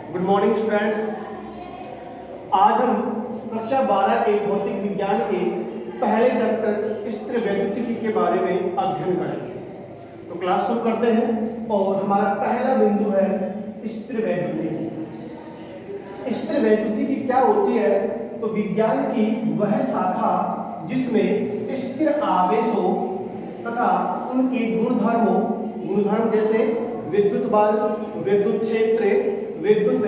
Good morning students. आज हम कक्षा 12 के भौतिक विज्ञान के पहले चैप्टर स्थिर वैद्युतिकी के बारे में अध्ययन करेंगे। तो क्लास शुरू करते हैं और हमारा पहला बिंदु है स्थिर वैद्युतिकी। स्थिर वैद्युतिकी क्या होती है? तो विज्ञान की वह शाखा जिसमें स्थिर आवेशों तथा उनके गुणधर्म जैसे विद्युत बल, विद्युत क्षेत्र, विद्युत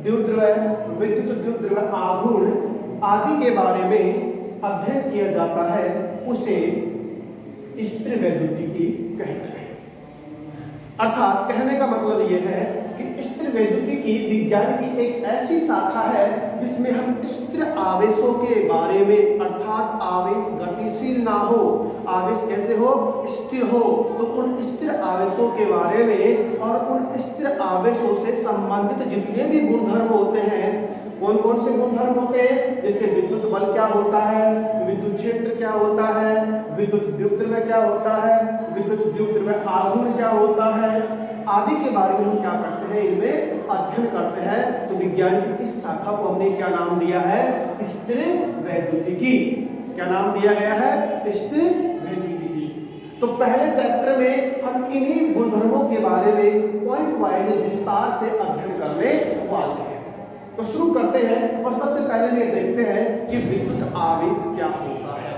द्युतिद्रव्य आघूर्ण आदि के बारे में अध्ययन किया जाता है, उसे स्थिर वैद्युतिकी कहते हैं। अर्थात कहने का मतलब यह है कि स्थिर वैद्युतिकी विज्ञान की एक ऐसी शाखा है जिसमें हम स्थिर आवेशों के बारे में, अर्थात आवेश गतिशील ना हो, आवेश कैसे हो, स्थिर हो, तो उन स्थिर आवेशों के बारे में और उन स्थिर आवेशों से संबंधित जितने भी गुणधर्म होते हैं, कौन कौन से गुणधर्म होते हैं, जैसे विद्युत बल क्या होता है, विद्युत क्षेत्र क्या होता है, विद्युत द्युतिद्रव्य क्या होता है, विद्युत द्युतिद्रव्य आघूर्ण क्या होता है, आदि के बारे में हम क्या करते हैं, इनमें अध्ययन करते हैं। तो विज्ञान की इस शाखा को हमने क्या नाम दिया है? स्थिर वैद्युतिकी। क्या नाम दिया गया है? स्थिर वैद्युतिकी। तो पहले चैप्टर में हम इन्हीं गुणधर्मों के बारे में पॉइंट वाइज विस्तार से अध्ययन करने वाले हैं। तो शुरू करते हैं और सबसे पहले ये देखते हैं कि विद्युत आवेश क्या होता है।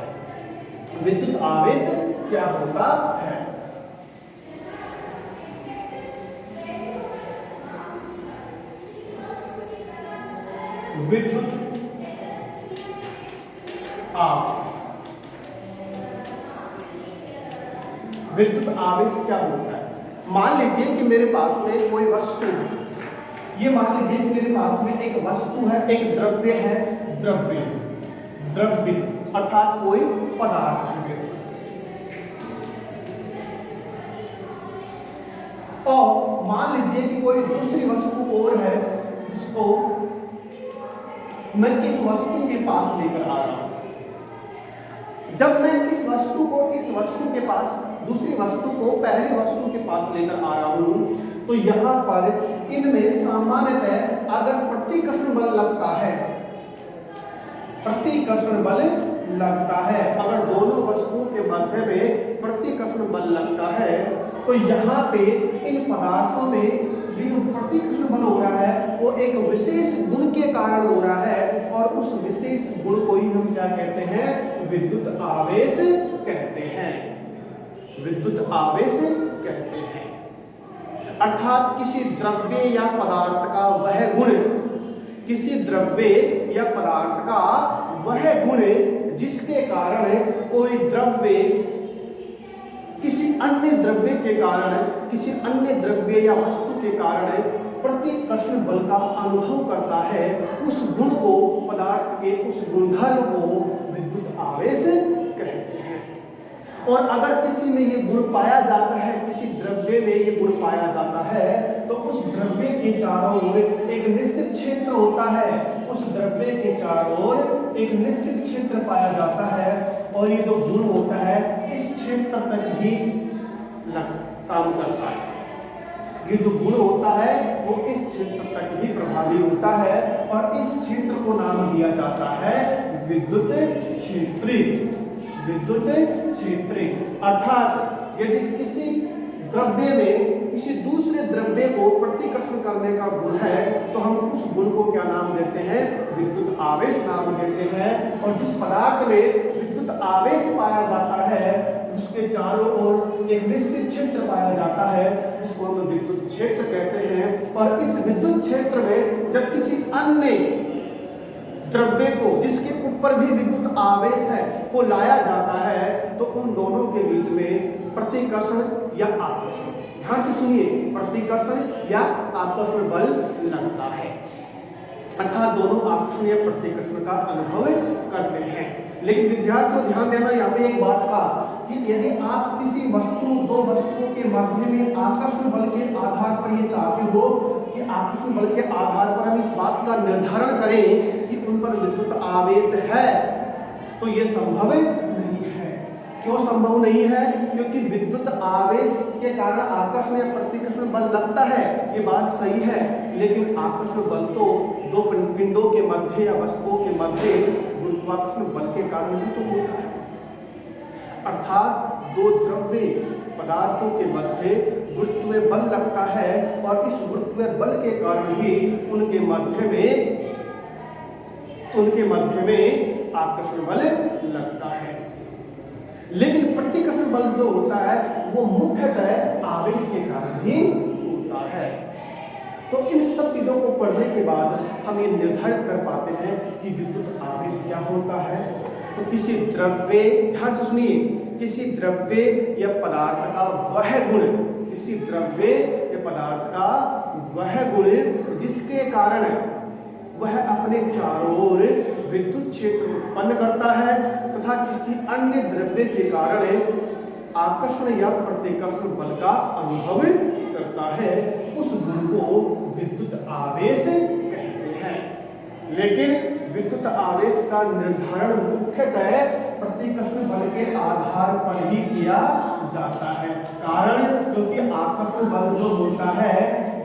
विद्युत आवेश क्या होता है? विद्युत आवेश, विद्युत आवेश क्या होता है? मान लीजिए कि मेरे पास में कोई वस्तु है, ये मान लीजिए कि मेरे पास में एक वस्तु है, एक द्रव्य है, द्रव्य अर्थात कोई पदार्थ है, और मान लीजिए कि कोई दूसरी वस्तु और है जिसको मैं इस वस्तु के पास लेकर आ रहा हूं। जब मैं इस वस्तु के पास दूसरी वस्तु को पहली वस्तु के पास लेकर आ रहा हूं, तो यहां पर इनमें सामान्यतः अगर प्रतिकर्षण बल लगता है, अगर दोनों वस्तुओं के मध्य में प्रतिकर्षण बल लगता है, तो यहाँ पे इन पदार्थों में जो प्रतिकर्षण बल हो रहा है वो एक विशेष गुण के कारण हो रहा है, और उस विशेष गुण को ही हम क्या कहते हैं? विद्युत आवेश कहते हैं। विद्युत आवेश कहते हैं। अर्थात किसी द्रव्य या पदार्थ का वह गुण, जिसके कारण कोई द्रव्य किसी अन्य द्रव्य या वस्तु के कारण प्रतिकर्षण बल का अनुभव करता है, उस गुण को, पदार्थ के उस गुणधर्म को विद्युत आवेश कहते हैं। और अगर किसी में ये गुण पाया जाता है, किसी द्रव्य में ये गुण पाया जाता है, तो उस द्रव्य के चारों ओर एक निश्चित क्षेत्र होता है, उस द्रव्य के चारों ओर एक निश्चित क्षेत्र पाया जाता है, और ये जो गुण होता है इस क्षेत्र तक ही काम करता है। ये जो गुण होता है वो इस क्षेत्र तक ही प्रभावी होता है, और इस क्षेत्र को नाम दिया जाता है विद्युत क्षेत्र। अर्थात यदि किसी द्रव्य में किसी दूसरे द्रव्य को प्रतिकर्षण करने का गुण है, तो हम उस गुण को क्या नाम देते हैं? विद्युत आवेश नाम देते हैं। और जिस पदार्थ में विद्युत आवेश पाया जाता है उसके चारों ओर एक निश्चित क्षेत्र पाया जाता है, जिसको हम विद्युत क्षेत्र कहते हैं। और इस विद्युत क्षेत्र में जब किसी अन्य द्रव्य को, जिसके ऊपर भी विद्युत आवेश है, को लाया जाता है, तो उन दोनों के बीच में प्रतिकर्षण या आकर्षण, ध्यान से सुनिए, प्रतिकर्षण या आकर्षण बल लगता है। अर्थात दोनों आकर्षण या प्रतिकर्षण का अनुभव करते हैं। लेकिन विद्यार्थियों ध्यान देना यहाँ पे एक बात का, कि यदि आप किसी दो वस्तुओं के मध्य में आकर्षण बल के आधार पर ये चाहते हो कि आकर्षण बल के आधार पर हम इस बात का निर्धारण करें कि उन पर विद्युत आवेश है, तो ये संभव नहीं है। क्यों संभव नहीं है? क्योंकि विद्युत आवेश के कारण आकर्षण या प्रतिकर्षण बल लगता है, ये बात सही है, लेकिन आकर्षण बल तो दो पिंडों के मध्य या वस्तुओं के मध्य गुरुत्वाकर्षण बल के कारण भी तो होता है। अर्थात दो द्रव्य पदार्थों के मध्य गुरुत्वीय बल लगता है और इस गुरुत्वीय बल के कारण ही उनके मध्य में आकर्षण बल लगता है। लेकिन प्रतिकर्षण बल जो होता है वो मुख्यतः आवेश के कारण ही होता है। तो इन सब चीजों को पढ़ने के बाद हम ये निर्धारित कर पाते हैं कि विद्युत आवेश क्या होता है। तो किसी द्रव्य, ध्यान से सुनिए, किसी द्रव्य या पदार्थ का वह गुण, किसी द्रव्य या पदार्थ का वह गुण जिसके कारण वह अपने चारों ओर विद्युत क्षेत्र उत्पन्न करता है तथा किसी अन्य द्रव्य के कारण आकर्षण या प्रतिकर्षण बल का अनुभव करता है, उस गुण को विद्युत आवेश कहते हैं। लेकिन विद्युत आवेश का निर्धारण मुख्यतः प्रतिकर्षण बल के आधार पर ही किया जाता है। कारण क्योंकि आकर्षण बल जो होता है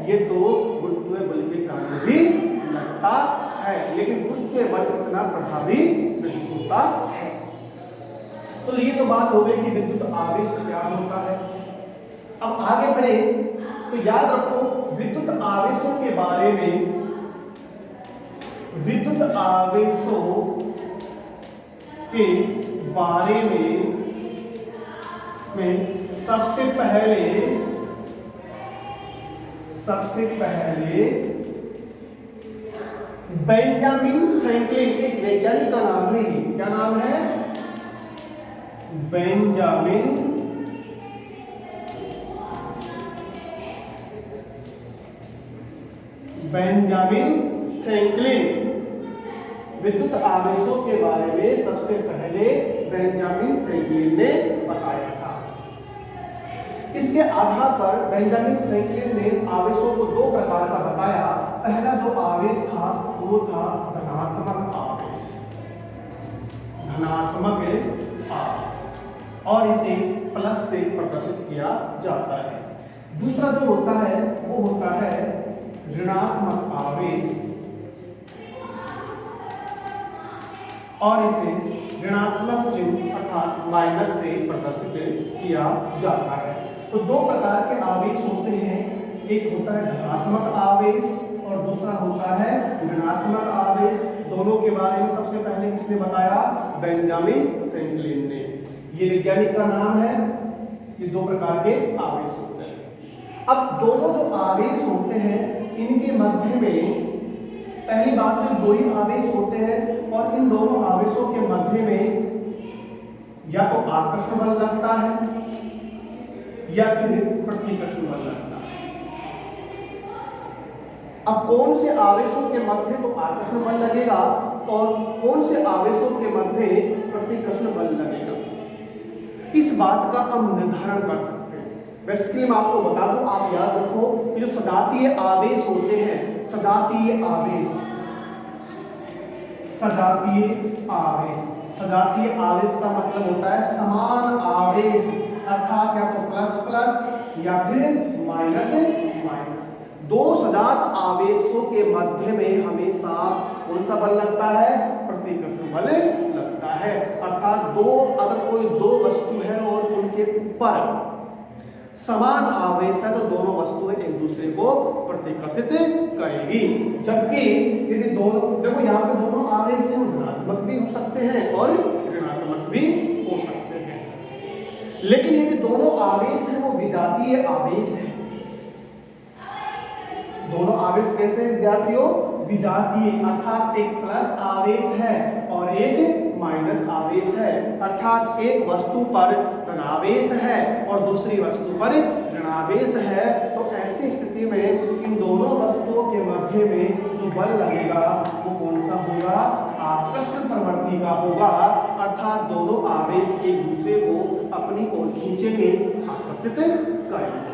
ये तो गुरुत्वीय बल के कारण भी लगता है, लेकिन गुरुत्वीय बल इतना प्रभावी नहीं होता है। तो ये तो बात हो गई कि विद्युत आवेश क्या होता है। अब आगे बढ़े तो याद रखो विद्युत आवेशों के बारे में, विद्युत आवेशों के बारे में सबसे पहले बेंजामिन फ्रैंकलिन, एक वैज्ञानिक का नाम है, क्या नाम है? बेंजामिन फ्रैंकलिन विद्युत आवेशों के बारे में सबसे पहले बेंजामिन फ्रैंकलिन ने बताया था। इसके आधार पर बेंजामिन फ्रैंकलिन ने आवेशों को दो प्रकार का बताया। पहला जो आवेश था वो था धनात्मक आवेश, और इसे प्लस से प्रदर्शित किया जाता है। दूसरा जो होता है वो होता है ऋणात्मक आवेश, और इसे ऋणात्मक चिन्ह अर्थात माइनस से प्रदर्शित किया जाता है। तो दो प्रकार के आवेश होते हैं, एक होता है धनात्मक आवेश और दूसरा होता है ऋणात्मक आवेश। दोनों के बारे में सबसे पहले किसने बताया? बेंजामिन फ्रैंकलिन ने। ये वैज्ञानिक का नाम है। ये दो प्रकार के आवेश होते हैं। अब दोनों जो आवेश होते हैं इनके मध्य में पहली बात तो दो ही आवेश होते हैं और इन दोनों आवेशों के मध्य में या तो आकर्षण बल लगता है या फिर प्रतिकर्षण बल लगता है। अब कौन से आवेशों के मध्य तो आकर्षण बल लगेगा और कौन से आवेशों के मध्य प्रतिकर्षण बल लगेगा, इस बात का हम निर्धारण कर सकते हैं। बेसिकली मैं आपको बता दूं, आप याद रखो कि जो सजातीय आवेश होते हैं, सजातीय आवेश का मतलब होता है समान आवेश, अर्थात या तो प्लस प्लस या फिर माइनस माइनस। दो सजात आवेशों के मध्य में हमेशा कौन सा बल लगता है? प्रतिकर्षण बल लगता है। अर्थात अगर कोई दो वस्तु है और उनके ऊपर समान आवेश है तो दोनों वस्तुएं एक दूसरे को प्रतिकर्षित करेगी। जबकि यदि दोनों, देखो यहाँ पे दोनों आवेश हैं, धनात्मक भी हो सकते हैं और ऋणात्मक भी हो सकते हैं, लेकिन यदि दोनों आवेश हैं वो विजातीय आवेश है। दोनों आवेश कैसे विद्यार्थियों? विजातीय, अर्थात एक प्लस आवेश है और एक माइनस आवेश है। अर्थात एक वस्तु पर धनावेश है और दूसरी वस्तु पर ऋणावेश है। तो ऐसी स्थिति में इन दोनों वस्तुओं के मध्य में जो बल लगेगा वो कौन सा होगा? आकर्षण प्रवृत्ति का होगा। अर्थात दोनों आवेश एक दूसरे को अपनी ओर खींचेंगे, आकर्षित करेंगे।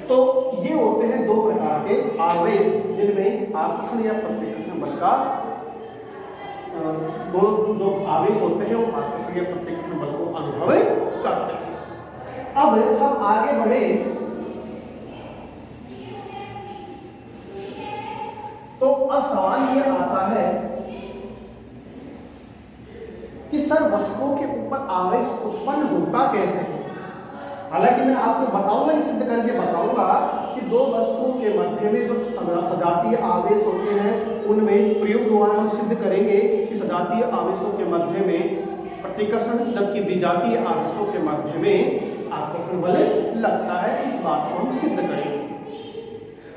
तो ये होते हैं दो प्रकार के आवेश जिनमें आकर्षण या प्रतिकर्षण बल का दोनों जो आवेश होते हैं वो आकर्षण या प्रतिकर्षण बल को अनुभव करते हैं। अब हम आगे बढ़े तो अब सवाल ये आता है कि सर वस्तुओं के ऊपर आवेश उत्पन्न होता कैसे है। हालांकि मैं आपको बताऊंगा, सिद्ध करके बताऊंगा कि दो वस्तुओं के मध्य में जो सजातीय आवेश होते हैं उनमें प्रयोग द्वारा हम सिद्ध करेंगे कि सजातीय आवेशों के मध्य में प्रतिकर्षण, जबकि विजातीय आवेशों के मध्य में आकर्षण बल लगता है। इस बात को हम सिद्ध करेंगे।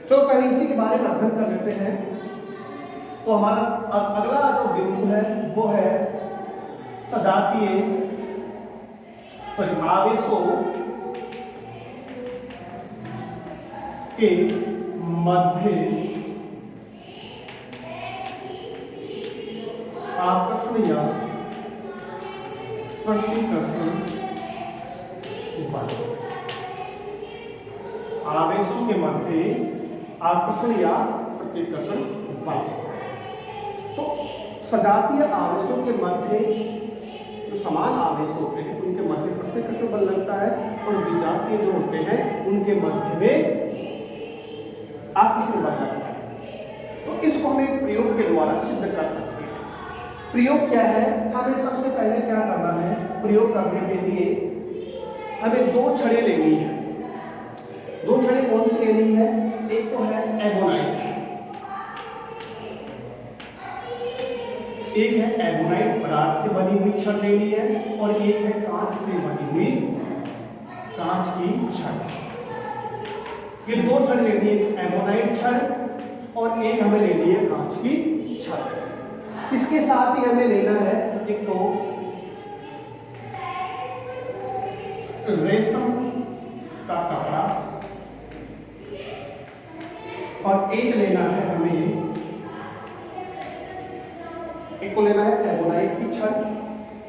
चलो पहले इसी के बारे में अध्ययन कर लेते हैं। तो हमारा अगला जो बिंदु है वो है सजातीय आवेशों के मध्य आकर्षण या प्रतिकर्षण बल। आवेशों के मध्य आकर्षण या प्रतिकर्षण बल। तो सजातीय आवेशों के मध्य जो समान आवेश होते हैं उनके मध्य प्रतिकर्षण बल लगता है, और विजातीय जो होते हैं उनके मध्य में आकर्षण बल लगता है। तो इसको हम एक प्रयोग के द्वारा सिद्ध कर सकते हैं। प्रयोग क्या है? हमें सबसे पहले क्या करना है? प्रयोग करने के लिए हमें दो छड़ें लेनी है। दो छड़ें कौन सी लेनी है? एक तो है एबोनाइट, एक है एबोनाइट पदार्थ से बनी हुई छड़ लेनी है, और एक है कांच से बनी हुई कांच की छड़। ये दो छड़ लेनी है, एबोनाइट छड़ और एक हमें लेनी है कांच की छड़। इसके साथ ही हमें लेना है एक तो रेशम का कपड़ा, और एक लेना है हमें, एक को लेना है एबोनाइट की छड़,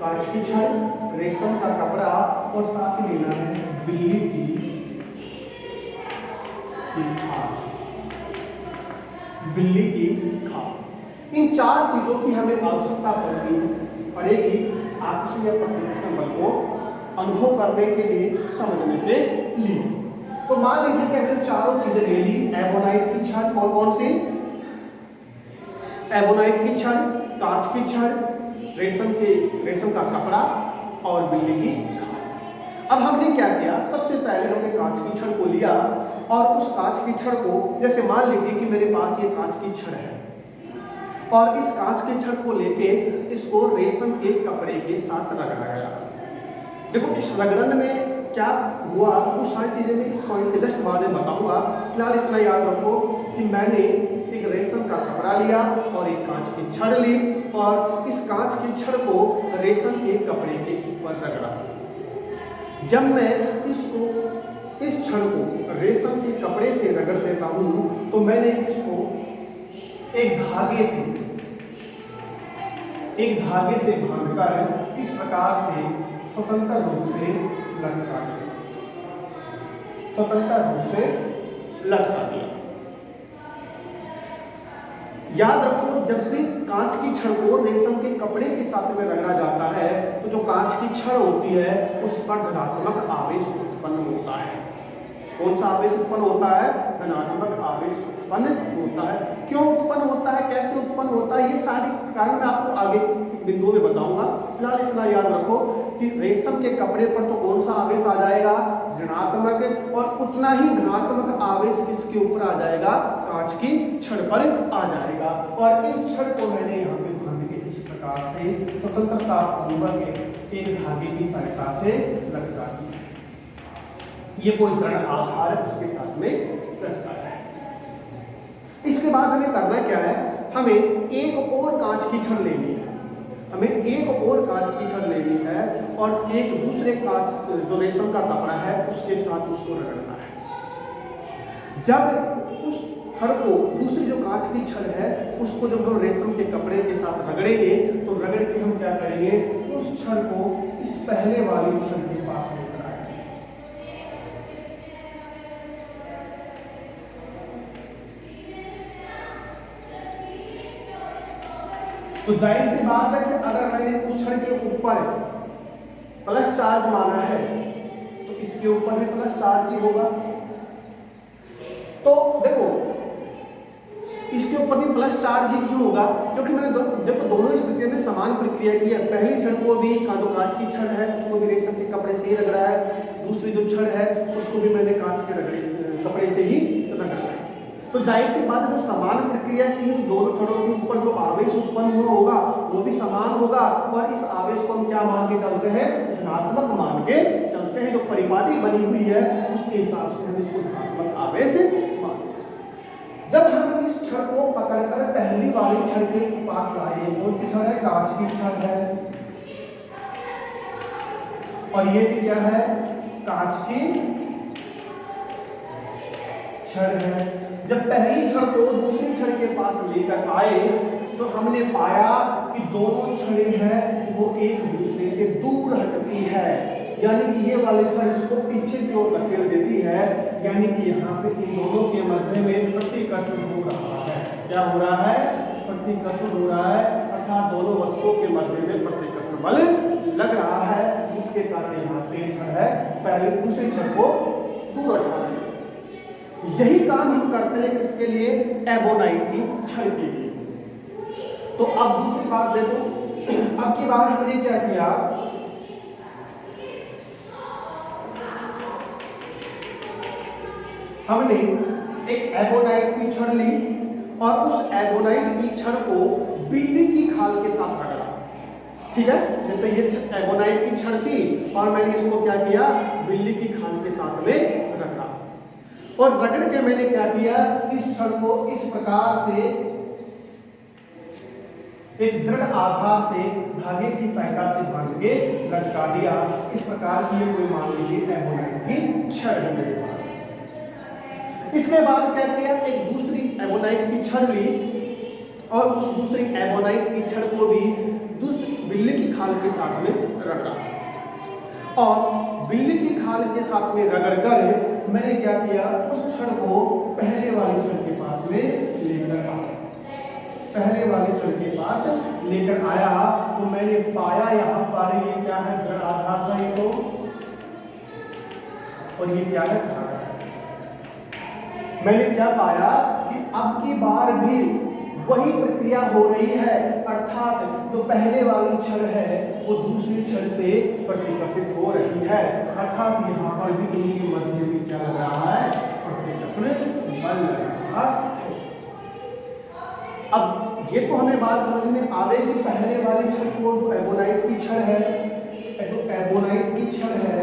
कांच की छड़, रेशम का कपड़ा, और साथ ही लेना है बिल्ली की खाल। बिल्ली की खाल। इन चार चीजों की हमें आवश्यकता पड़ेगी आकर्षण या प्रतिकर्षण बल को अनुभव करने के लिए, समझने के लिए। तो मान लीजिए कि हमने चारों चीजें ले ली, एबोनाइट की छड़, और कौन सी? एबोनाइट की छड़, कांच की छड़, रेशम का कपड़ा और बिल्ली की खाल। अब हमने क्या किया? सबसे पहले हमने कांच की छड़ को लिया, और उस कांच की छड़ को, जैसे मान लीजिए कि मेरे पास ये कांच की छड़ है, और इस कांच की छड़ को लेके इसको रेशम के कपड़े के साथ रगड़ा गया। देखो इस रगड़न में क्या हुआ, वो सारी चीजें मैं इस पॉइंट के जस्ट बाद में बताऊंगा। फिलहाल इतना याद रखो कि मैंने एक रेशम का कपड़ा लिया और एक कांच की छड़ ली, और इस कांच की छड़ को रेशम के कपड़े के ऊपर रगड़ा। जब मैं इस छड़ को रेशम के कपड़े से रगड़ देता हूं, तो मैंने इसको एक धागे से बांधकर इस प्रकार से स्वतंत्र रूप से लटका दिया। याद रखो, जब भी कांच की छड़ को रेशम के कपड़े के साथ में रगड़ा जाता है, तो जो कांच की छड़ होती है उस पर धनात्मक आवेश उत्पन्न होता है। कौन सा आवेश उत्पन्न होता है? धनात्मक आवेश उत्पन्न होता है। क्यों उत्पन्न होता है, कैसे उत्पन्न होता है, ये सारी कारण मैं आपको आगे बिंदुओं में बताऊंगा। फिलहाल इतना याद रखो कि रेशम के कपड़े पर तो कौन सा आवेश आ जाएगा? ऋणात्मक, और उतना ही धनात्मक आवेश किसके ऊपर आ जाएगा? कांच की छड़ पर आ जाएगा। और इस छड़ को मैंने यहाँ पे बांध के इस प्रकार से स्वतंत्रता पूर्वक एक धागे की सहायता से लटका दिया। ये कोई दृढ़ आधार है, उसके साथ में लटका है। इसके बाद हमें करना क्या है? हमें एक और कांच की छड़ लेनी है, और एक दूसरे कांच जो रेशम का कपड़ा है उसके साथ उसको रगड़ना है। जब उस छड़ को, दूसरी जो कांच की छड़ है उसको जब हम रेशम के कपड़े के साथ रगड़ेंगे, तो रगड़ के हम क्या करेंगे? उस छड़ को इस पहले वाली छड़ के पास लेकर आएंगे। तो जाहिर सी बात है कि अगर मैंने उस छड़ के ऊपर प्लस चार्ज माना है तो इसके ऊपर भी प्लस चार्ज ही होगा। तो देखो इसके ऊपर भी प्लस चार्ज ही क्यों होगा, क्योंकि मैंने देखो दोनों स्थितियों में समान प्रक्रिया की है। पहली छड़ को भी जो कांच की छड़ है उसको भी रेशम के कपड़े से ही रगड़ा है, दूसरी जो छड़ है उसको भी मैंने कांच के कपड़े से ही रगड़ा है। तो जाहिर सी बात है, जो समान प्रक्रिया की है, दोनों छड़ों के ऊपर जो आवेश उत्पन्न हुआ होगा वो भी समान होगा, और इस आवेश को हम क्या मान के चलते हैं, धनात्मक मान के चलते हैं। जो परिपाटी बनी हुई है उसके हिसाब से हम इसको धनात्मक आवेश मानते हैं। जब हम इस छड़ को पकड़कर पहली वाली छड़ के पास लाए, कौन सी छड़ है, कांच की छड़ है, और ये भी क्या है, कांच की छड़ है। जब पहली छड़ को दूसरी छड़ के पास लेकर आए तो हमने पाया कि दोनों छड़ें हैं वो एक दूसरे से दूर हटती है, यानी कि ये वाली छड़ इसको पीछे की ओर धकेल देती है, यानी कि यहाँ पे इन दोनों के मध्य में प्रतिकर्षण हो रहा है। क्या हो रहा है, प्रतिकर्षण हो रहा है, अर्थात दोनों वस्तुओं के मध्य में प्रतिकर्षण बल लग रहा है। इसके कारण यहाँ पे छड़ है पहले दूसरी छड़ को दूर हटा देती है। यही काम हम करते हैं किसके लिए, एबोनाइट की छड़ के लिए। तो अब दूसरी बात देखो, अब की बार हमने क्या किया, हमने एक एबोनाइट की छड़ ली और उस एबोनाइट की छड़ को बिल्ली की खाल के साथ रगड़ा। ठीक है, जैसे ये एबोनाइट की छड़ थी और मैंने इसको क्या किया, बिल्ली की खाल के साथ में रगड़ा, और रगड़ के मैंने क्या किया, इस छड़ को इस प्रकार से एक दृढ़ आधार से धागे की सहायता से बांध के लटका दिया। इस प्रकार की कोई मान लीजिए एबोनाइट की छड़ है मेरे पास। इसके बाद क्या किया, एक दूसरी एबोनाइट की छड़ ली और उस दूसरी एबोनाइट की छड़ को भी दूसरी बिल्ली की खाल के साथ में रगड़ा, और बिल्ली की खाल के साथ में रगड़कर मैंने क्या किया, उस छड़ को पहले वाली छड़ के पास में लेकर आया। पहले वाली छड़ के पास लेकर आया तो मैंने पाया यहाँ पर ये क्या है, दृढ़ आधार था ये तो, और ये क्या है, धागा है। मैंने क्या पाया कि अब की बार भी वही प्रक्रिया हो रही है, अर्थात जो पहले वाली छड़ है वो दूसरी छड़ से प्रतिकर्षित हो रही है, अर्थात यहाँ पर भी इनके मध्य में क्या लग रहा है, प्रतिकर्षण बल लग रहा है। अब ये तो हमें बात समझ में आ गई कि पहले वाली छड़ को जो एबोनाइट की छड़ है, जो एबोनाइट की छड़ है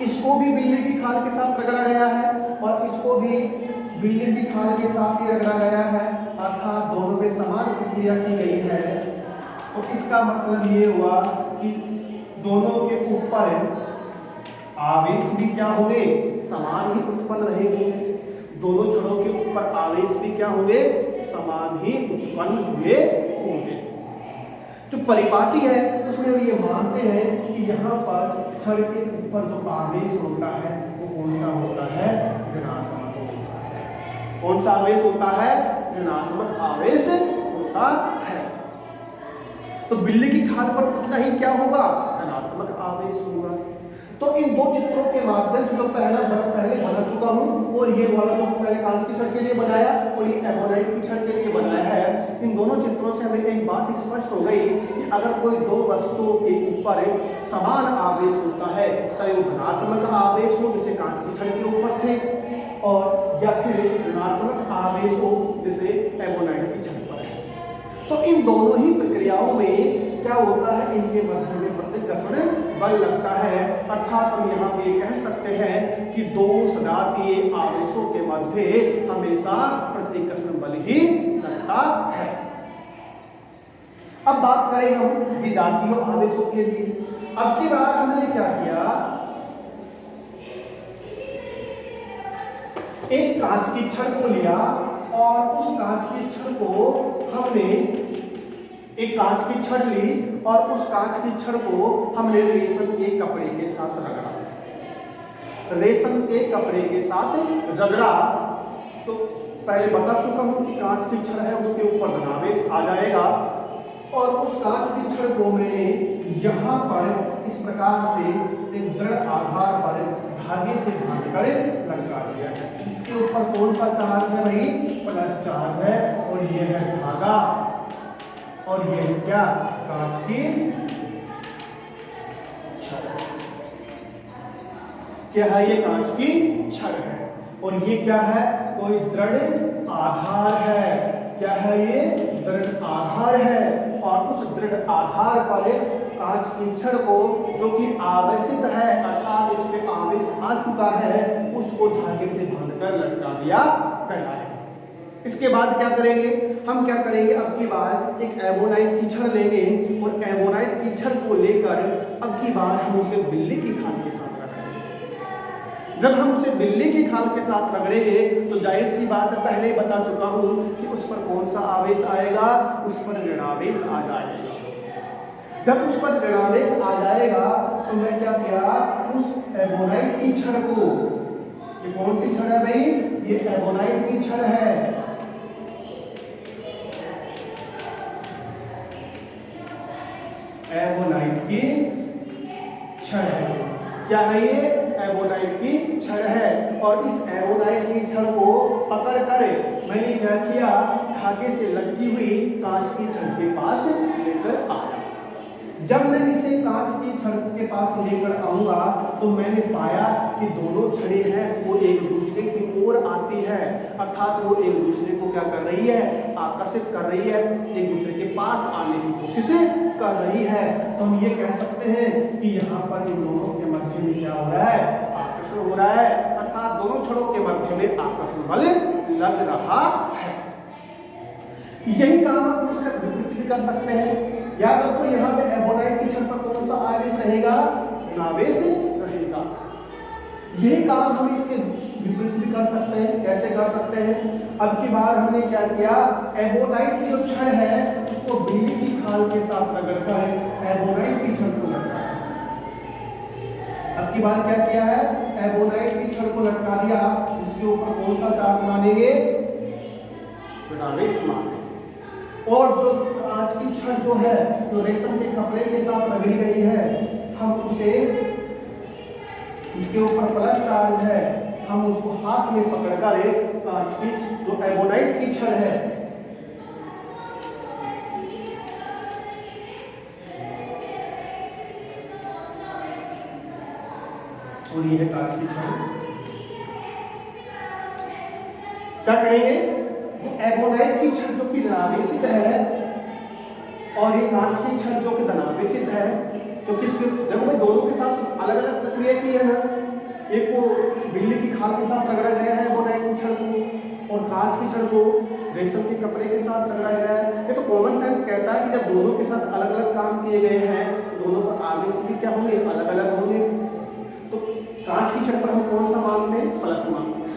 इसको भी बिल्ली की खाल के साथ रगड़ा गया है और इसको भी बिल्ली की खाल के साथ ही रगड़ा गया है, अर्थात दोनों में समान प्रक्रिया की गई है। तो इसका मतलब ये हुआ कि दोनों के ऊपर आवेश भी क्या होंगे, समान ही उत्पन्न रहेंगे। दोनों छड़ों के ऊपर आवेश भी क्या होंगे, समान ही उत्पन्न हुए होंगे। जो परिपाटी है उसमें ये मानते हैं कि यहाँ पर छड़ के ऊपर जो आवेश होता है वो कौन सा होता है, ऋणात्मक होता है। कौन सा आवेश होता है, ऋणात्मक आवेश होता है। तो बिल्ली की खाल पर उतना ही क्या होगा, धनात्मक आवेश होगा। तो इन दो चित्रों के माध्यम से जो पहले बना चुका हूं, और ये वाला जो पहले कांच की छड़ के लिए बनाया और ये एबोनाइट की छड़ के लिए बनाया है, इन दोनों चित्रों से हमें एक बात स्पष्ट हो गई कि अगर कोई दो वस्तुओं के ऊपर समान आवेश होता है, चाहे वो धनात्मक आवेश हो जैसे कांच की छड़ के ऊपर थे, और या फिर ऋणात्मक आवेश हो जैसे एबोनाइट की छड़ पर है, तो इन दोनों ही प्रक्रियाओं में क्या होता है, इनके मध्य में प्रतिकर्षण बल लगता है। अर्थात हम यहाँ पे कह सकते हैं कि दो सजातीय आवेशों के मध्य हमेशा प्रतिकर्षण बल ही लगता है। अब बात करें हम विजातीय आवेशों के लिए। अब की बार हमने क्या किया, एक कांच की छड़ को लिया और उस कांच की छड़ को हमने एक कांच की छड़ ली और उस कांच की छड़ को हमने रेशम के कपड़े के साथ रगड़ा। रेशम के कपड़े के साथ रगड़ा तो पहले बता चुका हूं कि कांच की छड़ है उसके ऊपर धनावेश आ जाएगा और उस कांच की छड़ को मैंने यहाँ पर इस प्रकार से एक दृढ़ आधार पर धागे से बांधकर लटका दिया है। इसके ऊपर कौन सा चार्ज है भाई? प्लस चार्ज है और ये है धागा और ये है क्या? कांच की छड़। क्या है ये? कांच की छड़ है और ये क्या है? कोई दृढ़ आधार है। क्या है ये? दृढ़ आधार है और उस दृढ़ आधार पर कांच की छड़ को जो कि आवेशित है अर्थात इसमें आवेश आ चुका है उसको धागे से बांधकर लटका दिया गया है। इसके बाद क्या करेंगे? हम क्या करेंगे? अब की बार एक एवोनाइट की छड़ लेंगे और एवोनाइट की छड़ को लेकर अब की बार हम उसे बिल्ली की खाल के साथ रगड़ेंगे। जब हम उसे बिल्ली की खाल के साथ रगड़ेंगे तो जाहिर सी बात है, पहले ही बता चुका हूं कि उस पर कौन सा आवेश आएगा? उस पर ऋणावेश आ जाएगा। जब उस पर ऋणावेश आ जाएगा तो मैं क्या किया? उस एवोनाइट की छड़ को, ये कौन सी छड़ है भाई? ये एवोनाइट की छड़ है। एवोनाइट की छड़ है। क्या है ये? एवोनाइट की छड़ है और इस एवोनाइट की छड़ को पकड़कर मैंने क्या किया? धागे से लटकी हुई कांच की छड़ के पास लेकर आया। जब मैं इसे कांच की छड़ के पास लेकर आऊंगा तो मैंने पाया कि दोनों छड़ें हैं वो एक दूसरे की ओर आती है अर्थात वो एक दूसरे को क्या कर रही है? आकर्षित कर रही है, एक दूसरे के पास आने की कोशिश कर रही है। तो हम ये कह सकते हैं कि यहाँ पर इन दोनों के मध्य में क्या हो रहा है? आकर्षण हो रहा है अर्थात दोनों छड़ों के मध्य में आकर्षण बल लग रहा है। यही काम हम उसका विपरीत भी कर सकते हैं। याद रखो यहाँ पे एवोनाइट की छड़ पर कौन सा आवेश रहेगा? ऋणावेश रहेगा। यही काम हम इसके विपरीत भी कर सकते हैं। कैसे कर सकते हैं? अब की बार हमने क्या किया? एवोनाइट की जो छड़ है उसको बिल्ली की खाल के साथ रगड़कर एवोनाइट की छड़ को लटका दिया। अब की बार क्या किया है? एवोनाइट की छड़ को लटका दिया। इसके ऊपर कौन सा चार्ज मानेंगे? ऋणावेश मानेंगे। और जो कांच की छड़ जो है जो रेशम के कपड़े के साथ रगड़ी गई है हम उसे, इसके ऊपर प्लस चार्ज है, हम उसको हाथ में पकड़कर कांच की जो एवोनाइट की छड़ है और ये कांच की छड़ क्या करेंगे? जो एवोनाइट की छड़ जो कि ऋणावेशित है और ये कांच की छड़ जो कि धनावेशित है, क्योंकि तो देखो भाई दोनों के साथ अलग अलग प्रक्रिया की है ना। एक को बिल्ली की खाल के साथ रगड़ा गया है एवोनाइट की छड़ को और कांच की छड़ को रेशम के कपड़े के साथ रगड़ा गया है। ये तो कॉमन सेंस कहता है कि जब दोनों के साथ अलग अलग काम किए गए हैं दोनों पर आवेश भी क्या होंगे? अलग अलग होंगे। तो कांच की छड़ पर हम कौन सा मानते हैं? प्लस मानते हैं।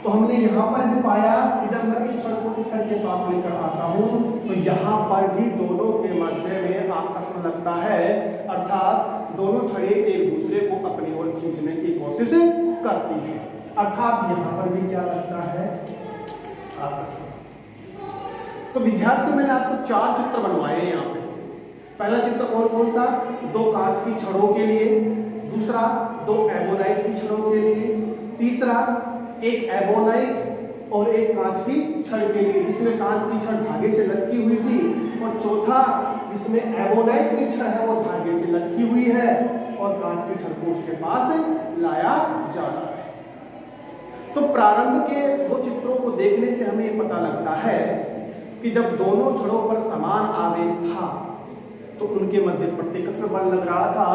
तो हमने यहाँ पर भी पाया कि जब मैं इस छड़ को इस छड़ के पास लेकर आता हूँ तो यहाँ पर भी दोनों के मध्य में आकर्षण लगता है अर्थात दोनों छड़ें एक दूसरे को अपनी ओर खींचने की कोशिश करती हैं अर्थात यहाँ पर भी क्या लगता है? आकर्षण। तो विद्यार्थियों मैंने आपको 4 चित्र बनवाए हैं यहाँ पे। पहला चित्र कौन कौन सा? 2 कांच की छड़ों के लिए, दूसरा 2 एवोनाइट की छड़ों के लिए, तीसरा एक एवोनाइट और एक कांच की छड़ के लिए जिसमें कांच की छड़ धागे से लटकी हुई थी और चौथा जिसमें एवोनाइट की छड़ है वो धागे से लटकी हुई है और कांच की छड़ को उसके पास लाया जा रहा है। तो प्रारंभ के 2 चित्रों को देखने से हमें ये पता लगता है कि जब दोनों छड़ों पर समान आवेश था तो उनके मध्य प्रतिकर्षण बल लग रहा था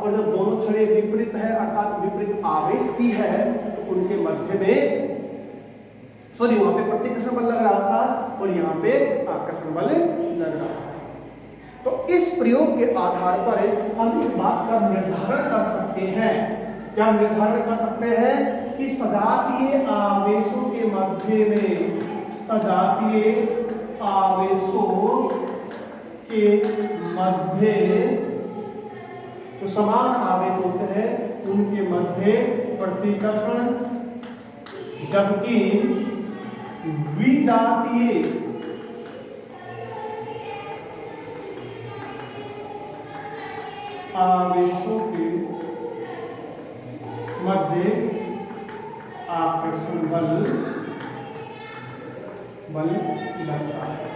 और जब दोनों छड़ें विपरीत है अर्थात विपरीत आवेश की है तो उनके मध्य में वहां पे प्रतिकर्षण बल लग रहा था और यहाँ पे आकर्षण बल लग रहा था। तो इस प्रयोग के आधार पर हम इस बात का निर्धारण कर सकते हैं। क्या निर्धारण कर सकते हैं? कि सजातीय आवेशों के मध्य में, सजातीय आवेशों के मध्य तो समान आवेश होते हैं उनके मध्य प्रतिकर्षण जबकि विजातीय आवेशों के मध्य आकर्षण बल लगता है।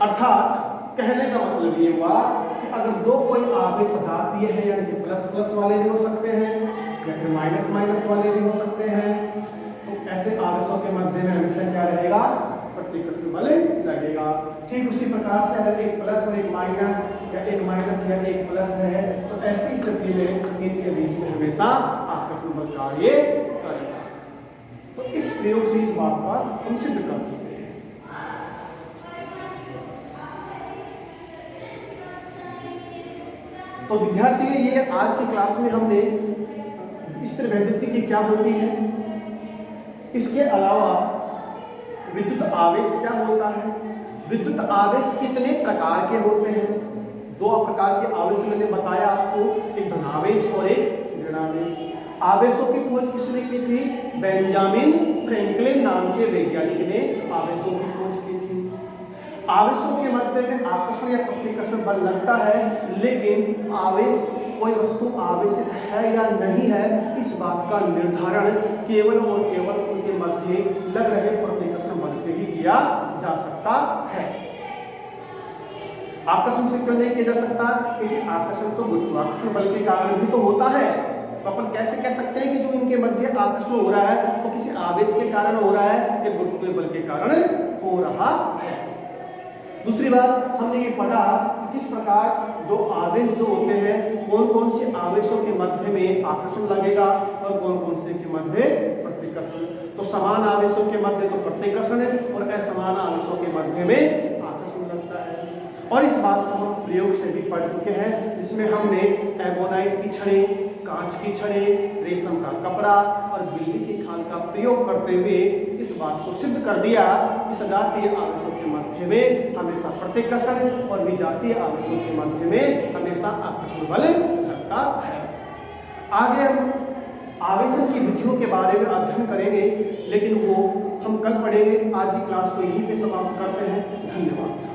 अर्थात कहने का मतलब ये हुआ कि अगर दो कोई आवेश सजातीय है, यानी प्लस प्लस वाले भी हो सकते हैं या फिर माइनस माइनस वाले भी हो सकते हैं, तो ऐसे आवेशों के मध्य में हमेशा क्या रहेगा, प्रतिकर्षण बल लगेगा। ठीक उसी प्रकार से अगर एक प्लस और एक माइनस या एक माइनस या एक प्लस है, तो ऐसी स्थिति में इनके बीच में हमेशा आकर्षण बल कार्य करेगा। तो इस प्रयोग से इस बात का हम सिद्ध कर चुके हैं। तो विद्यार्थी, ये आज की क्लास में हमने स्थिरवैद्युति की क्या होती है, इसके अलावा विद्युत आवेश क्या होता है, विद्युत आवेश कितने प्रकार के होते हैं। दो प्रकार के आवेश मैंने बताया आपको, एक धनावेश और एक ऋणावेश। आवेशों की खोज किसने की थी, बेंजामिन फ्रैंकलिन नाम के वैज्ञानिक ने आवेशों की खोज की थी। आवेशों के मध्य में आकर्षण या प्रतिकर्षण बल लगता है, लेकिन आवेश कोई वस्तु आवेशित है या नहीं है, इस बात का निर्धारण केवल और केवल उनके मध्य लग रहे प्रतिकर्षण बल से ही किया जा सकता है। आकर्षण से क्यों नहीं किया जा सकता, क्योंकि आकर्षण तो गुरुत्वाकर्षण बल के कारण भी तो होता है। तो अपन कैसे कह सकते हैं कि जो इनके मध्य आकर्षण हो रहा है वो किसी आवेश के कारण हो रहा है या गुरुत्वीय बल के कारण हो रहा है। दूसरी बात, हमने ये पढ़ा किस प्रकार जो आवेश जो होते हैं, कौन कौन से आवेशों के मध्य में आकर्षण लगेगा और कौन कौन से के मध्य प्रतिकर्षण। तो समान आवेशों के मध्य तो प्रतिकर्षण है और असमान आवेशों के मध्य में आकर्षण लगता है। और इस बात को हम प्रयोग से भी पढ़ चुके हैं, जिसमें हमने एमोनाइट की छड़ें, कांच की छड़ें, रेशम का कपड़ा और बिल्ली की खाल का प्रयोग करते हुए इस बात को सिद्ध कर दिया कि सजातीय आवेशों के मध्य में हमेशा प्रतिकर्षण और विजातीय आवेशों के मध्य में हमेशा आकर्षण बल लगता है। आगे हम आवेशन की विधियों के बारे में अध्ययन करेंगे, लेकिन वो हम कल पढ़ेंगे। आज की क्लास को यहीं पे समाप्त करते हैं। धन्यवाद।